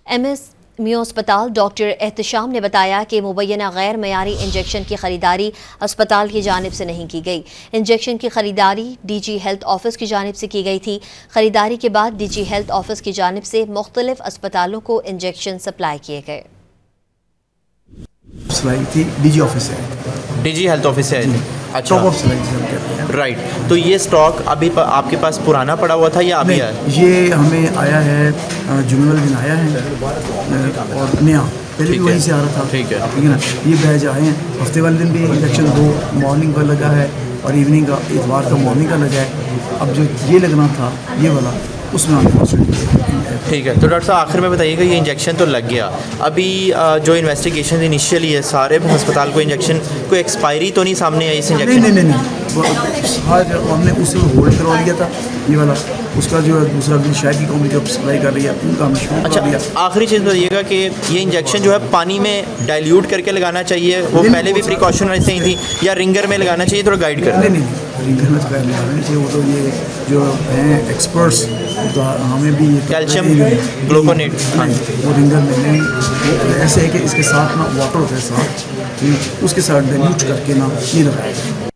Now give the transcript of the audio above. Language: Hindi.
MSMU अस्पताल डॉक्टर एहतशाम ने बताया कि मुबैना गैर मयारी इंजेक्शन की खरीदारी अस्पताल की जानिब से नहीं की गई। इंजेक्शन की खरीदारी DG हेल्थ ऑफिस की जानिब से की गई थी। खरीदारी के बाद DG हेल्थ ऑफिस की जानिब से मुख्तलिफ अस्पतालों को इंजेक्शन सप्लाई किए गए। DG ऑफिस है, DG हेल्थ ऑफिस है। अच्छा, राइट। तो ये स्टॉक अभी आपके पास पुराना पड़ा हुआ था या अभी आया? ये हमें आया है, जुम्मे दिन आया है और नया पहले भी वहीं से आ रहा था। ठीक है ना, ये बैच आए हैं। हफ्ते वाले दिन भी इंजेक्शन 2 मॉर्निंग का लगा है और इवनिंग का, इतवार का मॉर्निंग का लगा है। अब जो ये लगना था ये वाला, उसमें ठीक है। तो डॉक्टर साहब आखिर में बताइएगा, ये इंजेक्शन तो लग गया, अभी जो इन्वेस्टिगेशन इनिशियली है सारे अस्पताल को इंजेक्शन कोई एक्सपायरी तो नहीं सामने आई इस इंजेक्शन? नहीं, हमने उसे होल्ड करवा लिया था ये वाला। उसका जो दूसरा भी शायद की कंपनी जो सप्लाई कर रही है उनका हमने शुरू कर दिया। आखिरी चीज़ बताइएगा कि ये इंजेक्शन जो है पानी में डाइल्यूट करके लगाना चाहिए, वो पहले भी प्रिकॉशन ऐसे ही थी, या रिंगर में लगाना चाहिए? थोड़ा गाइड कर। नहीं, रिंगर में लगाना चाहिए। वो तो ये जो हैं एक्सपर्ट्स, तो हमें भी ये कैल्शियम ग्लूकोनेट वो रिंगर में नहीं, वो ऐसे है कि इसके साथ ना वाटर होता है साथ, उसके साथ डाइल्यूट करके ना ये लगाया।